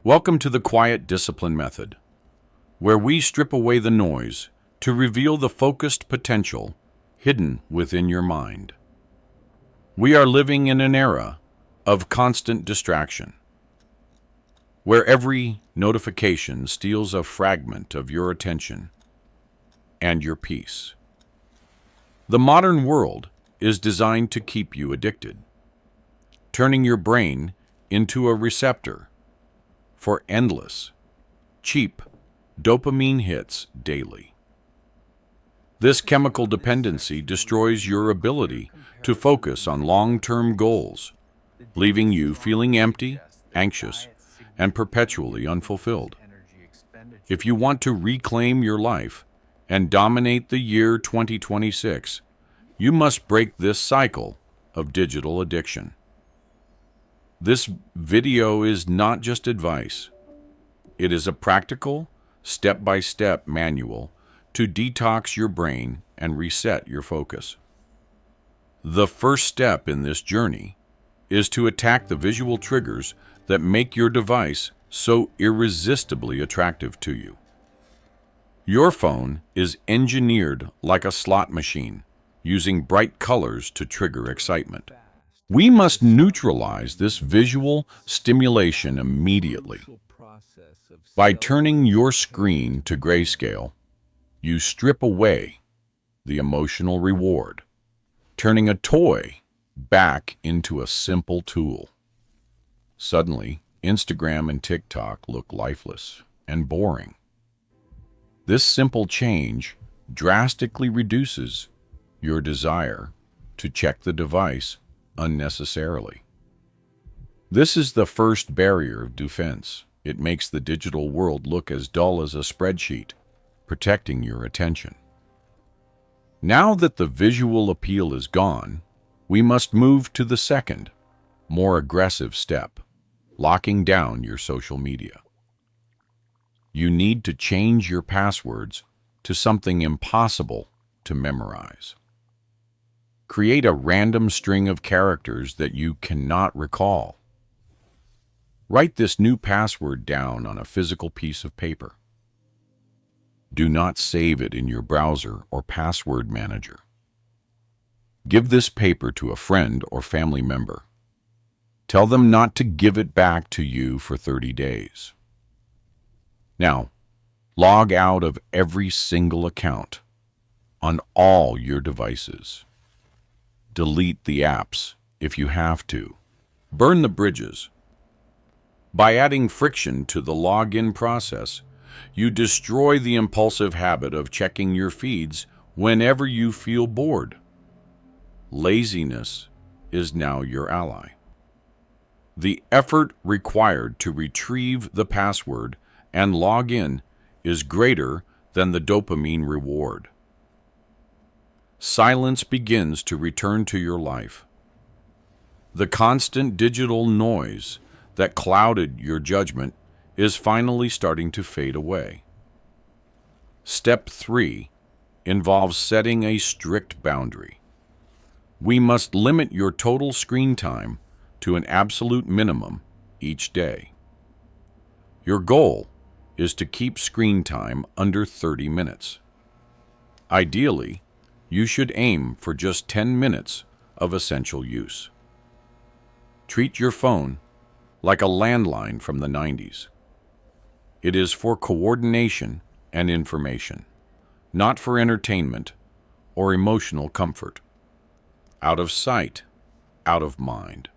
Welcome to the Quiet Discipline Method, where we strip away the noise to reveal the focused potential hidden within your mind. We are living in an era of constant distraction, where every notification steals a fragment of your attention and your peace. The modern world is designed to keep you addicted, turning your brain into a receptor for endless, cheap dopamine hits daily. This chemical dependency destroys your ability to focus on long-term goals, leaving you feeling empty, anxious, and perpetually unfulfilled. If you want to reclaim your life and dominate the year 2026, you must break this cycle of digital addiction. This video is not just advice. It is a practical, step-by-step manual to detox your brain and reset your focus. The first step in this journey is to attack the visual triggers that make your device so irresistibly attractive to you. Your phone is engineered like a slot machine, using bright colors to trigger excitement. We must neutralize this visual stimulation immediately. By turning your screen to grayscale, you strip away the emotional reward, turning a toy back into a simple tool. Suddenly, Instagram and TikTok look lifeless and boring. This simple change drastically reduces your desire to check the device unnecessarily. This is the first barrier of defense. It makes the digital world look as dull as a spreadsheet, protecting your attention. Now that the visual appeal is gone, we must move to the second, more aggressive step, locking down your social media. You need to change your passwords to something impossible to memorize. Create a random string of characters that you cannot recall. Write this new password down on a physical piece of paper. Do not save it in your browser or password manager. Give this paper to a friend or family member. Tell them not to give it back to you for 30 days. Now, log out of every single account on all your devices. Delete the apps if you have to. Burn the bridges. By adding friction to the login process, you destroy the impulsive habit of checking your feeds whenever you feel bored. Laziness is now your ally. The effort required to retrieve the password and log in is greater than the dopamine reward. Silence begins to return to your life. The constant digital noise that clouded your judgment is finally starting to fade away. Step 3 involves setting a strict boundary. We must limit your total screen time to an absolute minimum each day. Your goal is to keep screen time under 30 minutes. Ideally, you should aim for just 10 minutes of essential use. Treat your phone like a landline from the 90s. It is for coordination and information, not for entertainment or emotional comfort. Out of sight, out of mind.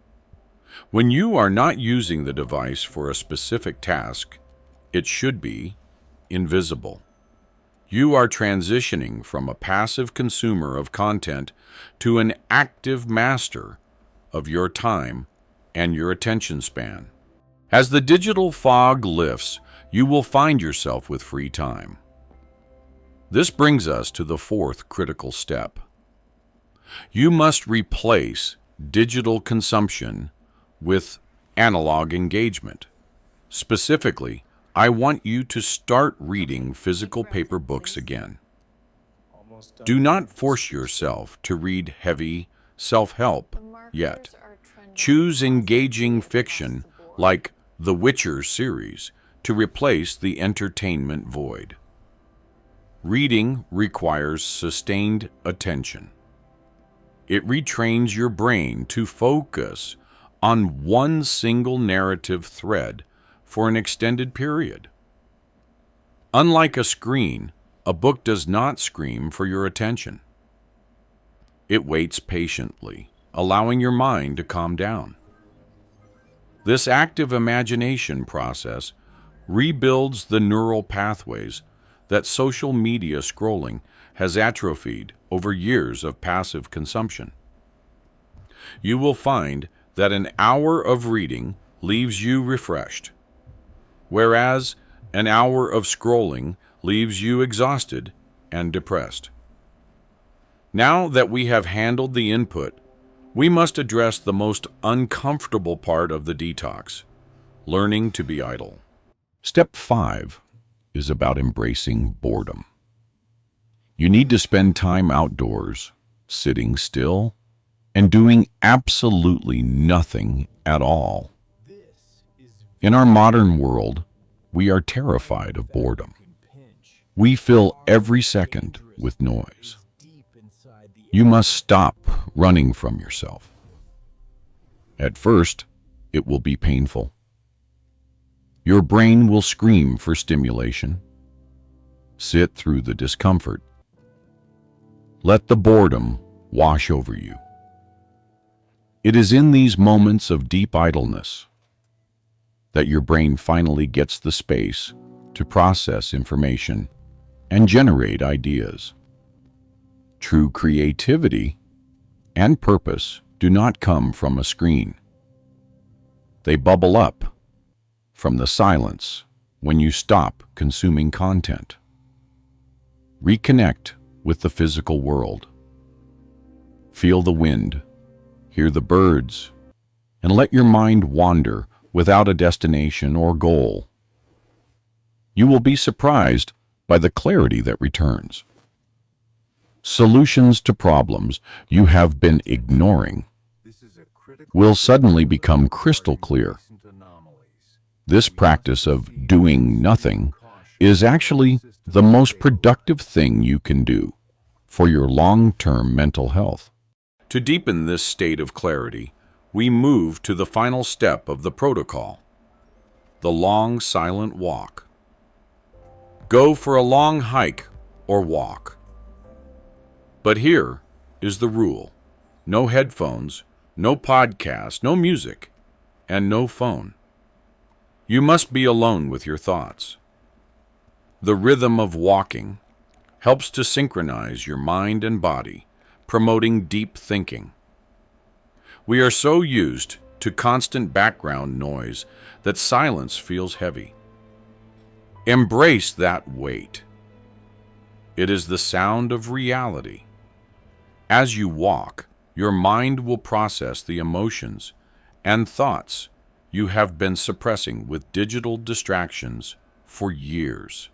When you are not using the device for a specific task, it should be invisible. You are transitioning from a passive consumer of content to an active master of your time and your attention span. As the digital fog lifts, you will find yourself with free time. This brings us to the fourth critical step. You must replace digital consumption with analog engagement. Specifically, I want you to start reading physical paper books again. Do not force yourself to read heavy self-help yet. Choose engaging fiction like The Witcher series to replace the entertainment void. Reading requires sustained attention. It retrains your brain to focus on one single narrative thread for an extended period. Unlike a screen, a book does not scream for your attention. It waits patiently, allowing your mind to calm down. This active imagination process rebuilds the neural pathways that social media scrolling has atrophied over years of passive consumption. You will find that an hour of reading leaves you refreshed, whereas an hour of scrolling leaves you exhausted and depressed. Now that we have handled the input, we must address the most uncomfortable part of the detox, learning to be idle. Step 5 is about embracing boredom. You need to spend time outdoors, sitting still, and doing absolutely nothing at all. In our modern world, we are terrified of boredom. We fill every second with noise. You must stop running from yourself. At first, it will be painful. Your brain will scream for stimulation. Sit through the discomfort. Let the boredom wash over you. It is in these moments of deep idleness that your brain finally gets the space to process information and generate ideas. True creativity and purpose do not come from a screen. They bubble up from the silence when you stop consuming content. Reconnect with the physical world. Feel the wind, hear the birds, and let your mind wander without a destination or goal. You will be surprised by the clarity that returns. Solutions to problems you have been ignoring will suddenly become crystal clear. This practice of doing nothing is actually the most productive thing you can do for your long-term mental health. To deepen this state of clarity, we move to the final step of the protocol, the long silent walk. Go for a long hike or walk. But here is the rule: no headphones, no podcast, no music, and no phone. You must be alone with your thoughts. The rhythm of walking helps to synchronize your mind and body, promoting deep thinking. We are so used to constant background noise that silence feels heavy. Embrace that weight. It is the sound of reality. As you walk, your mind will process the emotions and thoughts you have been suppressing with digital distractions for years.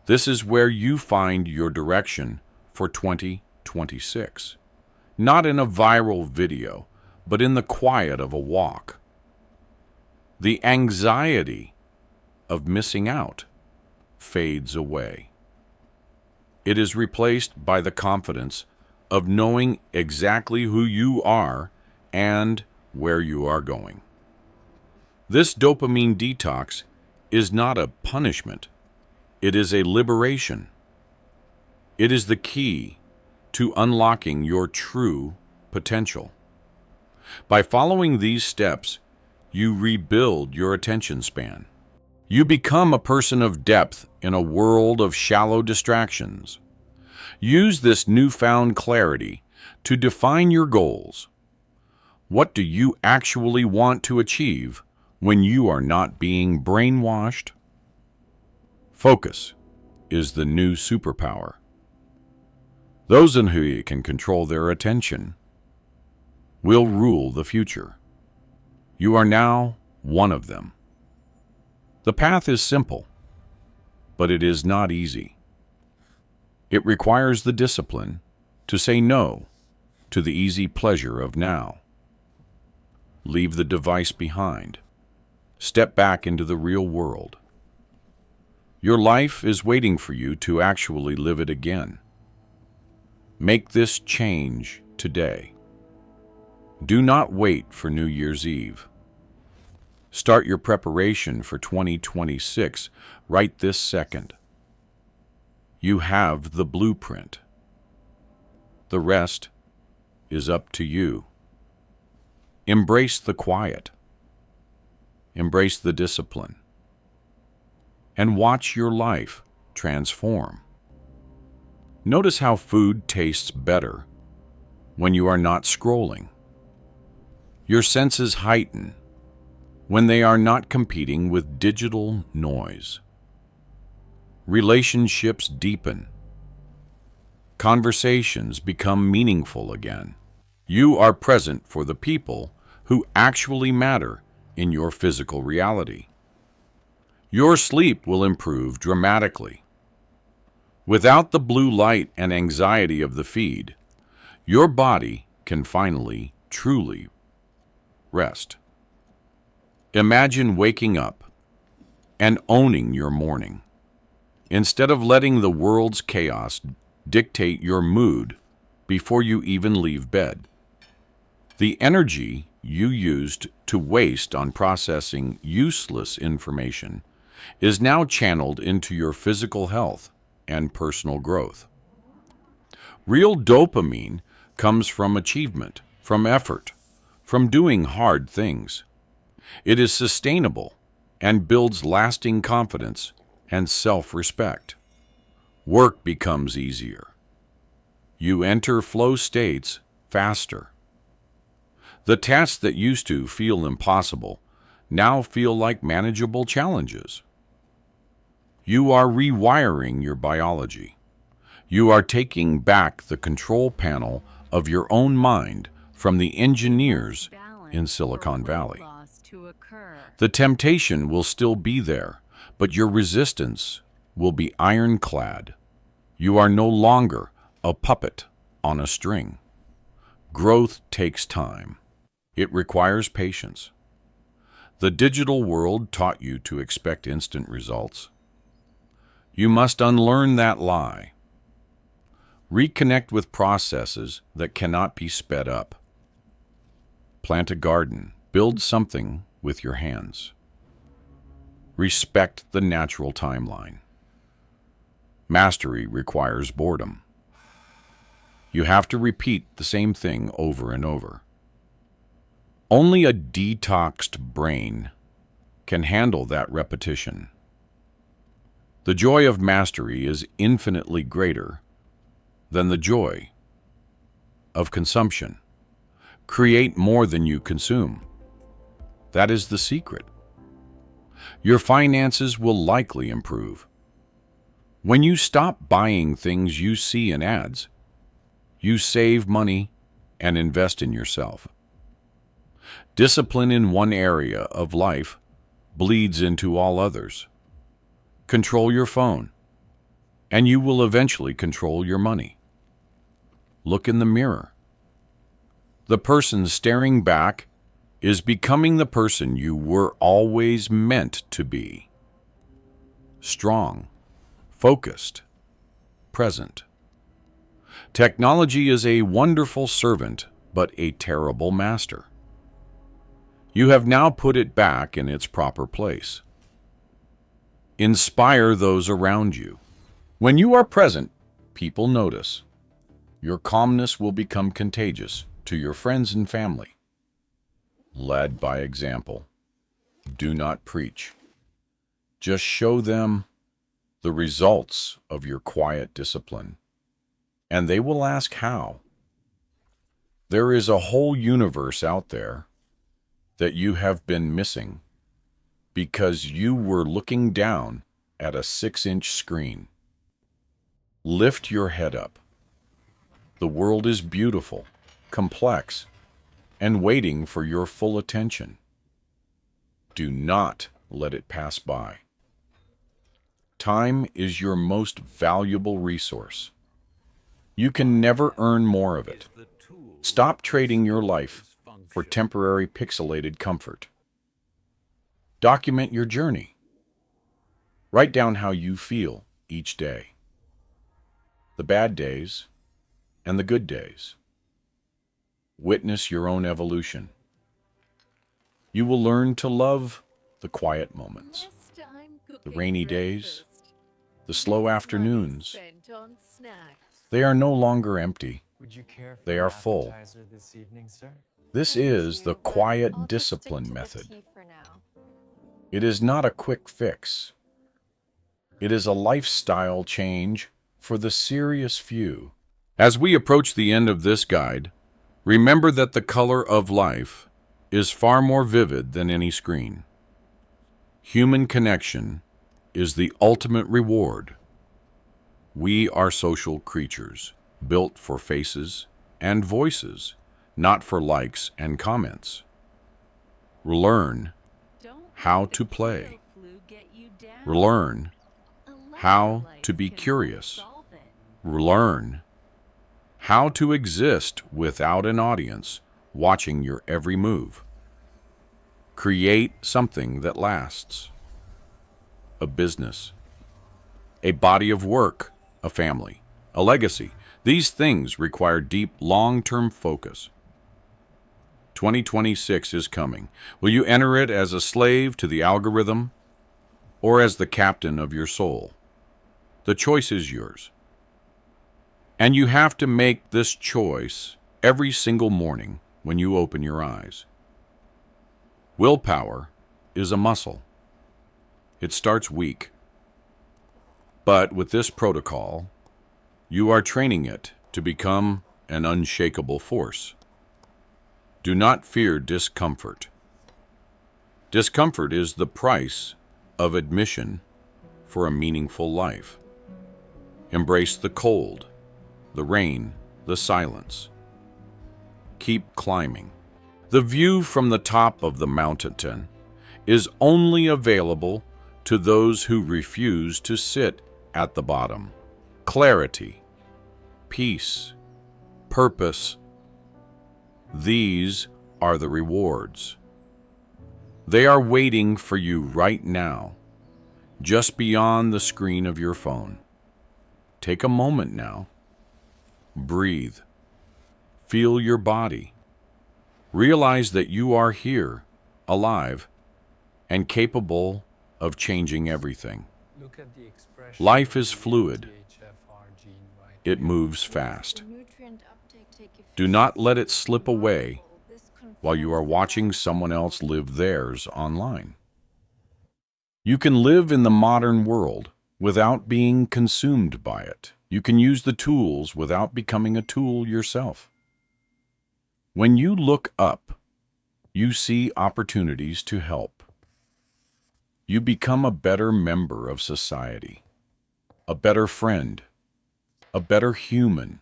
This is where you find your direction for 2026. Not in a viral video, but in the quiet of a walk. The anxiety of missing out fades away. It is replaced by the confidence of knowing exactly who you are and where you are going. This dopamine detox is not a punishment. It is a liberation. It is the key to unlocking your true potential. By following these steps, you rebuild your attention span. You become a person of depth in a world of shallow distractions. Use this newfound clarity to define your goals. What do you actually want to achieve when you are not being brainwashed? Focus is the new superpower. Those in whom can control their attention will rule the future. You are now one of them. The path is simple, but it is not easy. It requires the discipline to say no to the easy pleasure of now. Leave the device behind. Step back into the real world. Your life is waiting for you to actually live it again. Make this change today. Do not wait for New Year's Eve. Start your preparation for 2026 right this second. You have the blueprint. The rest is up to you. Embrace the quiet. Embrace the discipline. And watch your life transform. Notice how food tastes better when you are not scrolling. Your senses heighten when they are not competing with digital noise. Relationships deepen. Conversations become meaningful again. You are present for the people who actually matter in your physical reality. Your sleep will improve dramatically. Without the blue light and anxiety of the feed, your body can finally, truly rest. Imagine waking up and owning your morning. Instead of letting the world's chaos dictate your mood before you even leave bed. The energy you used to waste on processing useless information is now channeled into your physical health and personal growth. Real dopamine comes from achievement, from effort, from doing hard things. It is sustainable and builds lasting confidence and self-respect. Work becomes easier. You enter flow states faster. The tasks that used to feel impossible now feel like manageable challenges. You are rewiring your biology. You are taking back the control panel of your own mind from the engineers in Silicon Valley. The temptation will still be there, but your resistance will be ironclad. You are no longer a puppet on a string. Growth takes time. It requires patience. The digital world taught you to expect instant results. You must unlearn that lie. Reconnect with processes that cannot be sped up. Plant a garden. Build something with your hands. Respect the natural timeline. Mastery requires boredom. You have to repeat the same thing over and over. Only a detoxed brain can handle that repetition. The joy of mastery is infinitely greater than the joy of consumption. Create more than you consume. That is the secret. Your finances will likely improve. When you stop buying things you see in ads, you save money and invest in yourself. Discipline in one area of life bleeds into all others. Control your phone, and you will eventually control your money. Look in the mirror. The person staring back is becoming the person you were always meant to be. Strong, focused, present. Technology is a wonderful servant, but a terrible master. You have now put it back in its proper place. Inspire those around you. When you are present, people notice. Your calmness will become contagious to your friends and family. Led by example. Do not preach. Just show them the results of your quiet discipline, and they will ask how. There is a whole universe out there that you have been missing because you were looking down at a 6-inch screen. Lift your head up. The world is beautiful, complex, and waiting for your full attention. Do not let it pass by. Time is your most valuable resource. You can never earn more of it. Stop trading your life for temporary pixelated comfort. Document your journey. Write down how you feel each day. The bad days and the good days. Witness your own evolution. You will learn to love the quiet moments, the rainy days, the slow afternoons. They are no longer empty. They are full. This is the quiet discipline method. It is not a quick fix. It is a lifestyle change for the serious few. As we approach the end of this guide, remember that the color of life is far more vivid than any screen. Human connection is the ultimate reward. We are social creatures, built for faces and voices, not for likes and comments. Learn how to play. Learn how to be curious. Learn how to exist without an audience watching your every move. Create something that lasts. A business, a body of work, a family, a legacy. These things require deep, long-term focus. 2026 is coming. Will you enter it as a slave to the algorithm or as the captain of your soul? The choice is yours. And you have to make this choice every single morning when you open your eyes. Willpower is a muscle. It starts weak. But with this protocol, you are training it to become an unshakable force. Do not fear discomfort. Discomfort is the price of admission for a meaningful life. Embrace the cold, the rain, the silence. Keep climbing. The view from the top of the mountain is only available to those who refuse to sit at the bottom. Clarity, peace, purpose. These are the rewards. They are waiting for you right now, just beyond the screen of your phone. Take a moment now. Breathe. Feel your body. Realize that you are here, alive, and capable of changing everything. Life is fluid. It moves fast. Do not let it slip away while you are watching someone else live theirs online. You can live in the modern world without being consumed by it. You can use the tools without becoming a tool yourself. When you look up, you see opportunities to help. You become a better member of society, a better friend, a better human.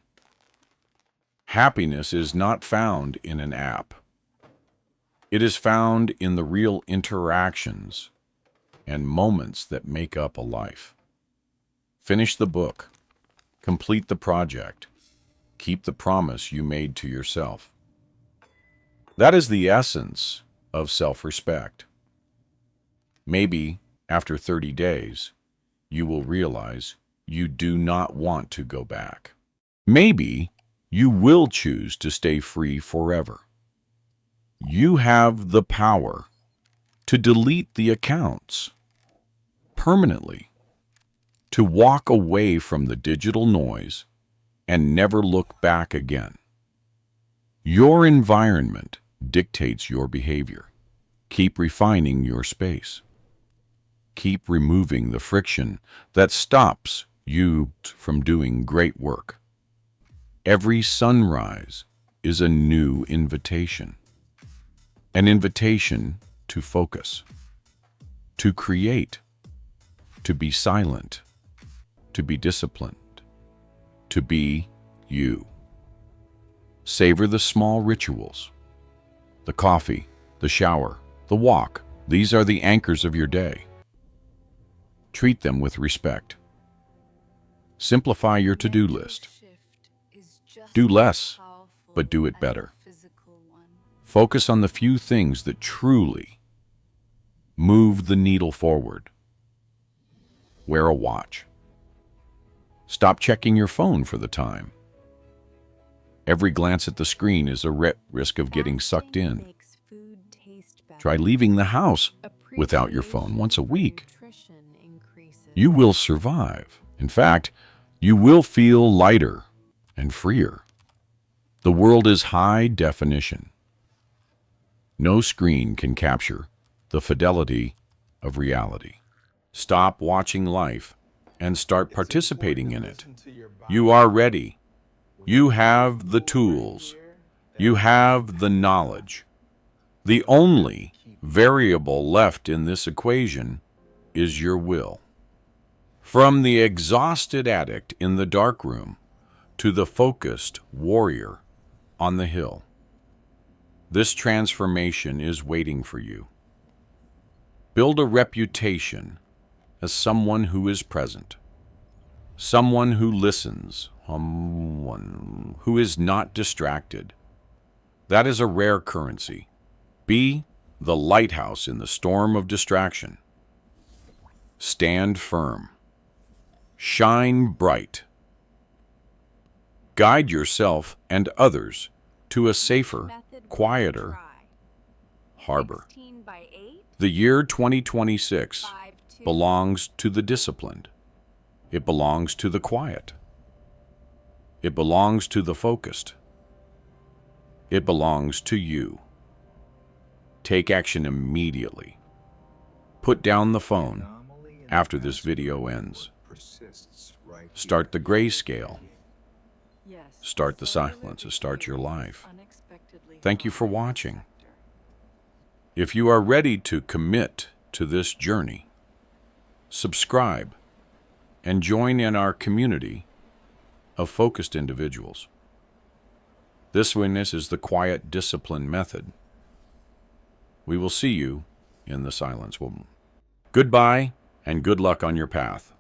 Happiness is not found in an app. It is found in the real interactions and moments that make up a life. Finish the book. Complete the project. Keep the promise you made to yourself. That is the essence of self-respect. Maybe after 30 days, you will realize you do not want to go back. Maybe you will choose to stay free forever. You have the power to delete the accounts permanently, to walk away from the digital noise and never look back again. Your environment dictates your behavior. Keep refining your space. Keep removing the friction that stops you from doing great work. Every sunrise is a new invitation. An invitation to focus, to create, to be silent, to be disciplined, to be you. Savor the small rituals. The coffee, the shower, the walk. These are the anchors of your day. Treat them with respect. Simplify your to-do list. Do less, but do it better. Focus on the few things that truly Move the needle forward. Wear a watch. Stop checking your phone for the time. Every glance at the screen is a risk of getting sucked in. Try leaving the house without your phone once a week. You will survive. In fact, you will feel lighter and freer. The world is high definition. No screen can capture the fidelity of reality. Stop watching life and start participating in it. You are ready. You have the tools. You have the knowledge. The only variable left in this equation is your will. From the exhausted addict in the dark room to the focused warrior on the hill, this transformation is waiting for you. Build a reputation as someone who is present, someone who listens, someone who is not distracted. That is a rare currency. Be the lighthouse in the storm of distraction. Stand firm. Shine bright. Guide yourself and others to a safer, quieter harbor. The year 2026 belongs to the disciplined. It belongs to the quiet. It belongs to the focused. It belongs to you. Take action immediately. Put down the phone after this video ends. Start the grayscale. Start the silence. Start your life. Thank you for watching. If you are ready to commit to this journey, subscribe and join in our community of focused individuals. This witness is the quiet discipline method. We will see you in the silence. Goodbye and good luck on your path.